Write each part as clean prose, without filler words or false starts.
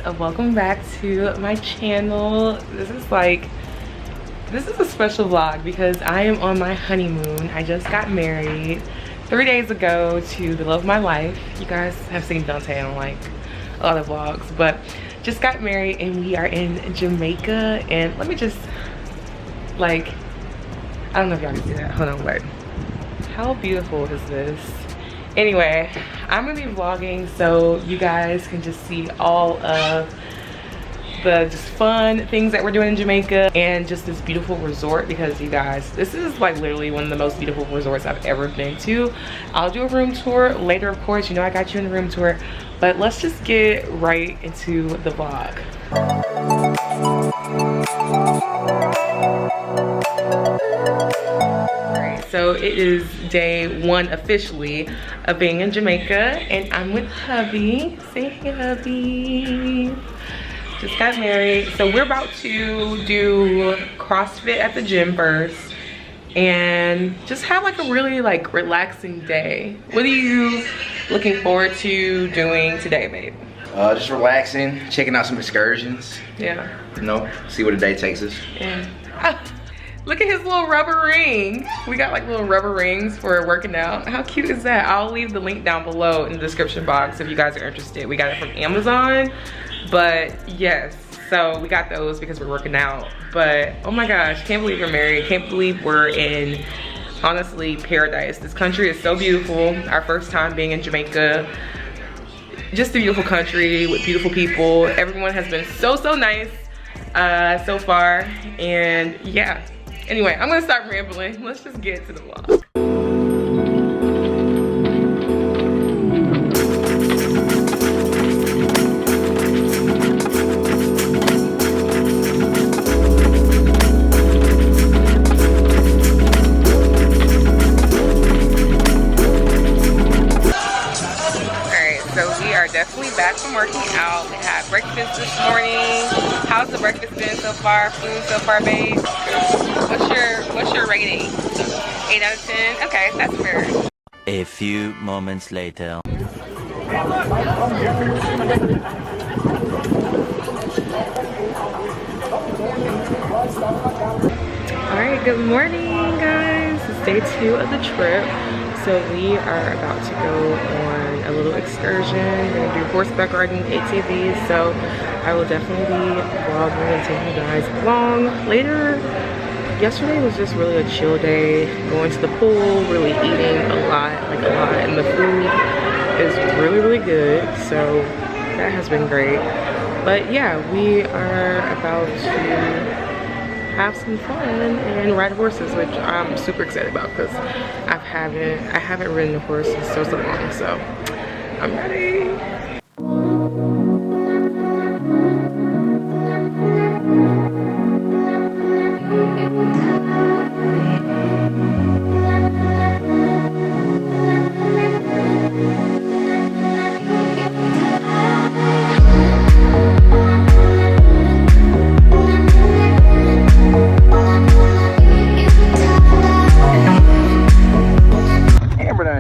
guys, welcome back to my channel. This is a special vlog because I am on my honeymoon. I just got married 3 days ago to the love of my life. You guys have seen Dante on like a lot of vlogs, but just got married and we are in Jamaica. And let me just I don't know if y'all can see that. Hold on, wait. How beautiful is this? Anyway, I'm gonna be vlogging so you guys can just see all of the just fun things that we're doing in Jamaica and just this beautiful resort, because you guys, this is like literally one of the most beautiful resorts I've ever been to. I'll do a room tour later, of course. You know I got you in the room tour, but let's just get right into the vlog. So it is day one officially of being in Jamaica, and I'm with hubby. Say hey, hubby. Just got married. So we're about to do CrossFit at the gym first and just have like a really relaxing day. What are you looking forward to doing today, babe? Just relaxing, checking out some excursions. Yeah. You know, see where the day takes us. Yeah. Look at his little rubber ring. We got like little rubber rings for working out. How cute is that? I'll leave the link down below in the description box if you guys are interested. We got it from Amazon, but yes. So we got those because we're working out. But oh my gosh, can't believe we're married. Can't believe we're in, honestly, paradise. This country is so beautiful. Our first time being in Jamaica. Just a beautiful country with beautiful people. Everyone has been so nice so far, and yeah. Anyway, I'm gonna stop rambling. Let's just get to the vlog. Alright, so we are definitely back from working out. We had breakfast this morning. How's the breakfast been so far? Food so far, babe? What's your rating? 8 out of 10? Okay, that's fair. A few moments later. Alright, good morning guys. It's day 2 of the trip. So we are about to go on a little excursion. We're gonna do horseback riding, ATVs. So I will definitely be vlogging and taking you guys along later. Yesterday was just really a chill day, going to the pool, really eating a lot, and the food is really good, so that has been great. But yeah, we are about to have some fun and ride horses, which I'm super excited about because I haven't ridden a horse in so long, so I'm ready.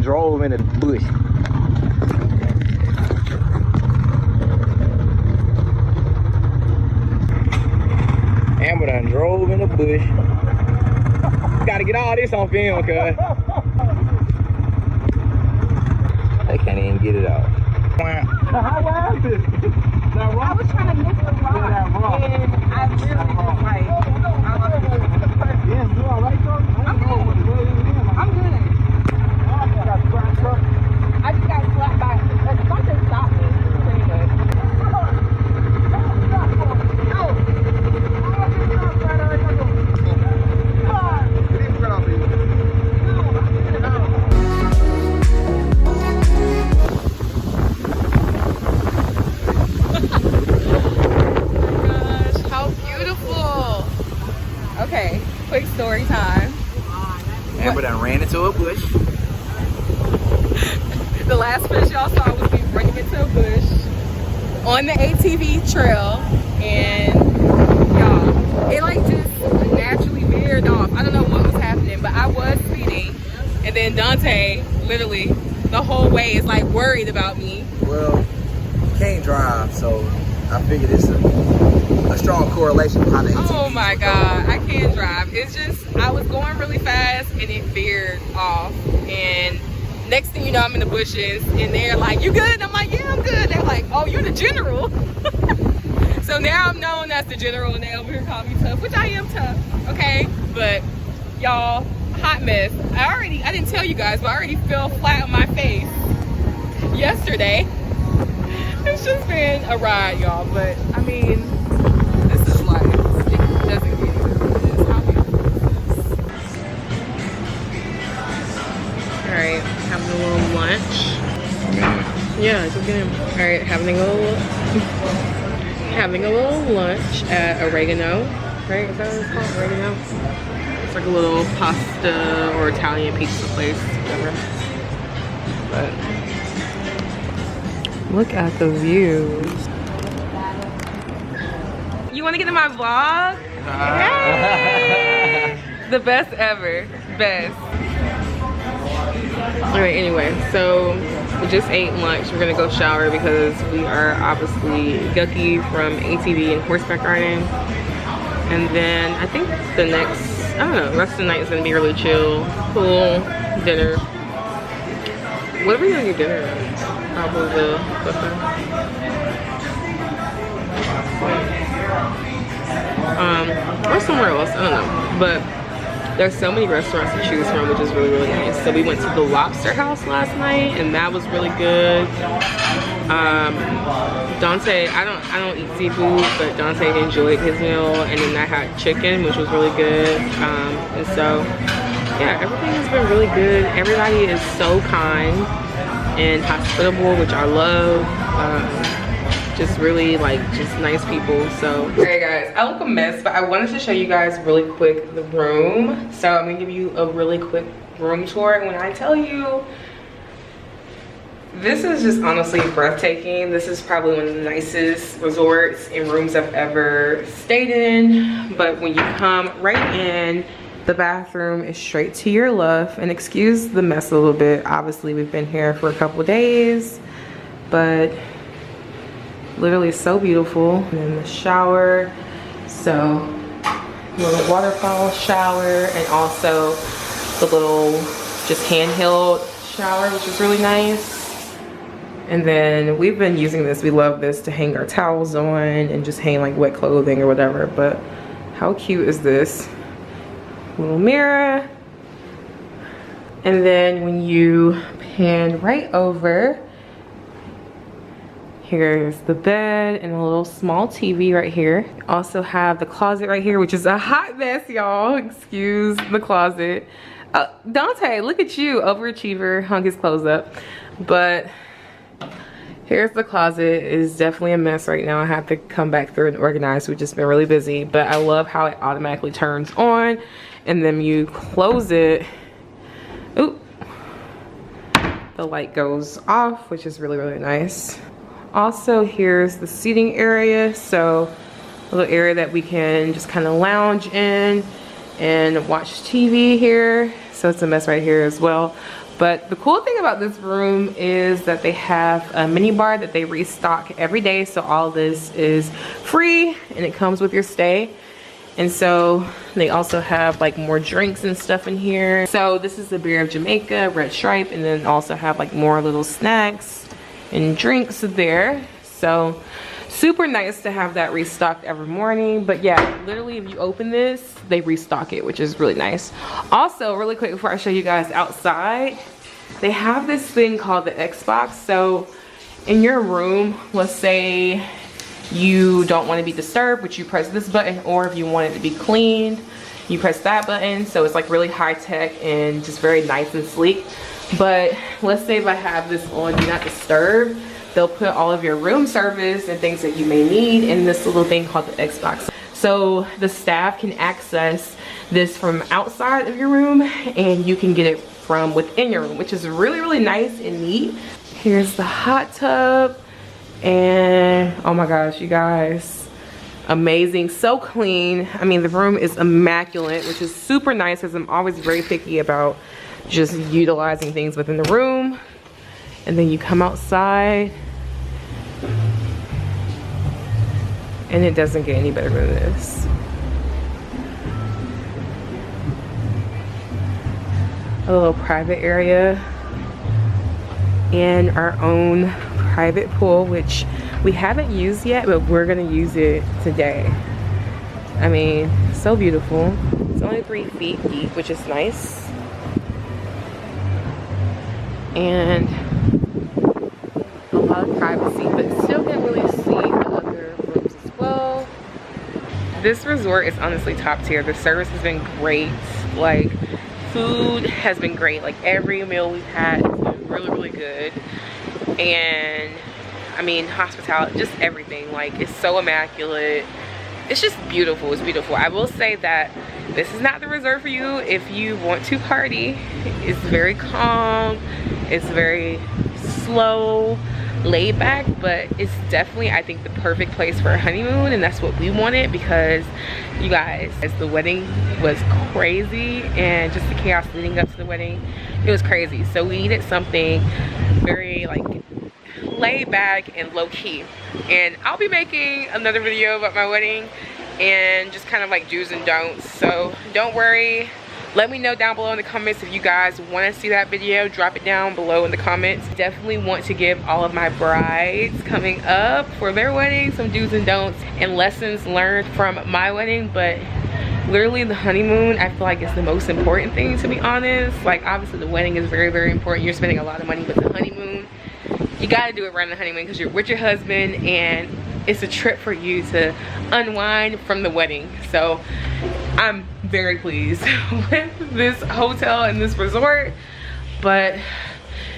Drove in the bush. Amber done drove in the bush. Gotta get all this on film, cuz. They can't even get it out. How was it? I was trying to miss the rock, and I really just yeah, you all right, though? I'm good. I just got slapped by something stopped me pretty good. Gosh, how beautiful. Okay, quick story time. Amber done ran into a bush. The last fish y'all saw was me running into a bush on the ATV trail, and y'all, it just naturally veered off. I don't know what was happening, but I was speeding, and then Dante literally the whole way is worried about me. Well, can't drive, so I figured it's a strong correlation behind the ATV. Oh my God, I can't drive. It's just, I was going really fast and it veered off. And next thing you know, I'm in the bushes and they're like, you good? I'm like, yeah, I'm good. They're like, oh, you're the general. So now I'm known as the general and they over here call me tough, which I am tough, okay? But y'all, hot mess. I didn't tell you guys, but I already fell flat on my face yesterday. It's just been a ride, y'all, but I mean, this is life. It doesn't get easier. It's how beautiful it is. Alright, having a little lunch. Yeah, just get in. Alright, having a little lunch at Oregano. Right? Is that what it's called? Oregano? It's like a little pasta or Italian pizza place, whatever. But look at the views. You want to get in my vlog? Hey! The best ever. Best. Alright, anyway, so we just ate lunch. We're gonna go shower because we are obviously gucky from ATV and horseback riding. And then I think the next, I don't know, the rest of the night is gonna be really chill, pool, dinner. What are we gonna do dinner at? Probably the buffet. Or somewhere else, I don't know. But there's so many restaurants to choose from, which is really, really nice. So we went to the Lobster House last night, and that was really good. Dante, I don't eat seafood, but Dante enjoyed his meal, and then I had chicken, which was really good. And so, yeah, everything has been really good. Everybody is so kind and hospitable, which I love. Just really just nice people. So alright guys, I look a mess, but I wanted to show you guys really quick the room. So I'm gonna give you a really quick room tour, and when I tell you, this is just honestly breathtaking. This is probably one of the nicest resorts and rooms I've ever stayed in. But when you come right in, the bathroom is straight to your left. And excuse the mess a little bit. Obviously, we've been here for a couple days, but literally so beautiful. And then the shower. So, little waterfall shower, and also the little just handheld shower, which is really nice. And then we've been using this. We love this to hang our towels on and just hang like wet clothing or whatever. But how cute is this? Little mirror. And then when you pan right over, here's the bed and a little small TV right here. Also have the closet right here, which is a hot mess, y'all. Excuse the closet. Dante, look at you, overachiever, hung his clothes up. But here's the closet. It is definitely a mess right now. I have to come back through and organize. We've just been really busy, but I love how it automatically turns on, and then you close it. Oop. The light goes off, which is really, really nice. Also, here's the seating area. So a little area that we can just kind of lounge in and watch TV here. So it's a mess right here as well. But the cool thing about this room is that they have a mini bar that they restock every day. So all this is free and it comes with your stay. And so they also have like more drinks and stuff in here. So this is the beer of Jamaica, Red Stripe, and then also have like more little snacks and drinks there. So super nice to have that restocked every morning. But yeah, literally if you open this, they restock it, which is really nice. Also, really quick before I show you guys outside, they have this thing called the Xbox. So in your room, let's say you don't want to be disturbed, but you press this button, or if you want it to be cleaned, you press that button. So it's like really high tech and just very nice and sleek. But let's say if I have this on Do Not Disturb, they'll put all of your room service and things that you may need in this little thing called the Xbox. So the staff can access this from outside of your room, and you can get it from within your room, which is really, really nice and neat. Here's the hot tub, and oh my gosh, you guys, amazing, so clean. I mean, the room is immaculate, which is super nice because I'm always very picky about just utilizing things within the room. And then you come outside, And it doesn't get any better than this. A little private area and our own private pool, which we haven't used yet, but we're gonna use it today. I mean, so beautiful. It's only 3 feet deep, which is nice. And a lot of privacy, but still can really see the other rooms as well. This resort is honestly top tier. The service has been great. Like, food has been great. Like, every meal we've had has been really, really good. And I mean, hospitality, just everything. Like, it's so immaculate. It's just beautiful. It's beautiful. I will say that this is not the resort for you if you want to party. It's very calm. It's very slow, laid back, but it's definitely, I think, the perfect place for a honeymoon, and that's what we wanted because, you guys, as the wedding was crazy and just the chaos leading up to the wedding, it was crazy. So we needed something very, like, laid back and low-key. And I'll be making another video about my wedding and just kind of like do's and don'ts, so don't worry. Let me know down below in the comments if you guys want to see that video. Drop it down below in the comments. Definitely want to give all of my brides coming up for their wedding some do's and don'ts and lessons learned from my wedding. But literally the honeymoon, I feel like it's the most important thing, to be honest. Like, obviously the wedding is very, very important. You're spending a lot of money, but the honeymoon, you gotta do it right on the honeymoon because you're with your husband and it's a trip for you to unwind from the wedding. So I'm very pleased with this hotel and this resort. But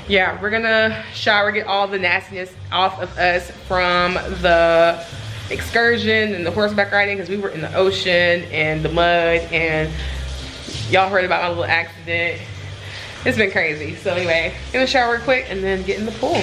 yeah, we're gonna shower, get all the nastiness off of us from the excursion and the horseback riding, because we were in the ocean and the mud, and y'all heard about my little accident. It's been crazy. So anyway, gonna shower quick and then get in the pool.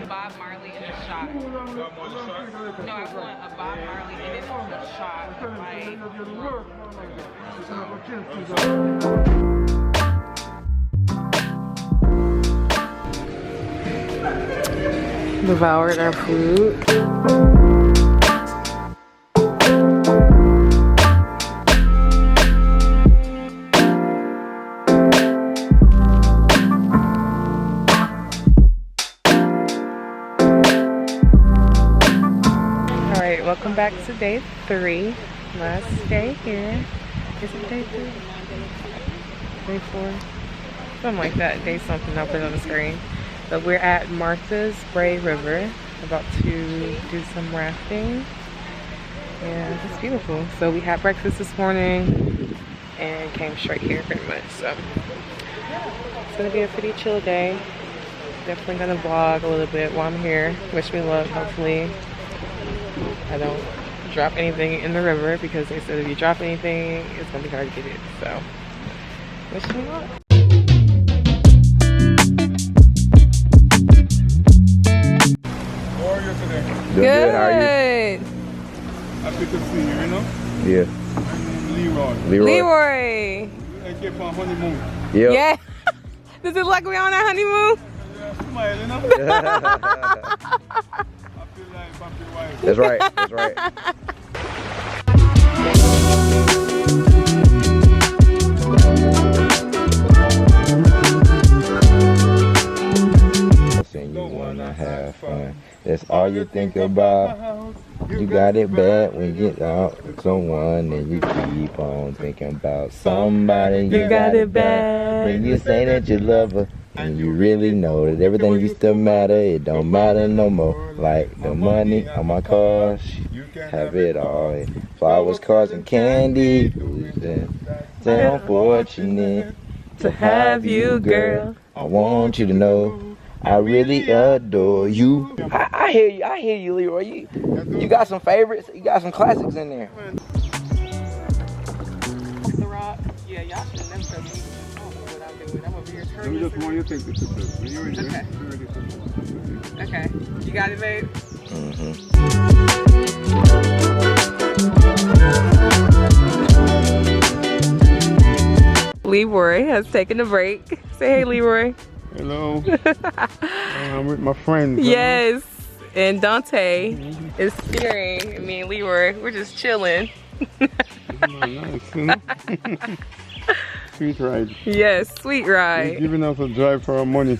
Bob Marley in a shot. No, I want a Bob Marley and then a shot of devoured our food. Welcome back to day 3. Last day here. Is it day 3? Day 4? Something like that. Day something. I'll put it on the screen. But we're at Martha's Bray River. About to do some rafting. And it's beautiful. So we had breakfast this morning and came straight here pretty much. So it's going to be a pretty chill day. Definitely going to vlog a little bit while I'm here. Wish me luck. Hopefully I don't drop anything in the river, because they said if you drop anything, it's gonna be hard to get it. So, wish me luck. How are you today? Good. How are you? Happy to see you, you know? Yeah. I'm Leroy. Leroy. I came on honeymoon. Yep. Yeah. Does it look like we're on our honeymoon? Yeah, smile, you know? That's right. That's right. You wanna have fun. That's all you think about. You got it bad when you get out with someone and you keep on thinking about somebody. You got it bad when you say that you love her. And you really know that everything used to matter, it don't matter no more. Like the money on my car, have it all. Flowers, cars, and candy. So unfortunate to have you, girl. I want you to know I really adore you. I hear you, Leroy. You got some favorites. You got some classics in there. The Rock. Yeah, y'all should never tell me. I don't know what I'm doing. I'm over here turning. Let me just want you to take the picture. When you're ready, Okay. you're ready. Okay. You got it, babe? Leroy has taken a break. Say hey, Leroy. Hello. I'm with my friends. Yes. And Dante is steering. Me and Leroy, we're just chilling. Nice, you know? Sweet ride. Yes, sweet He's ride. giving us a drive for our money.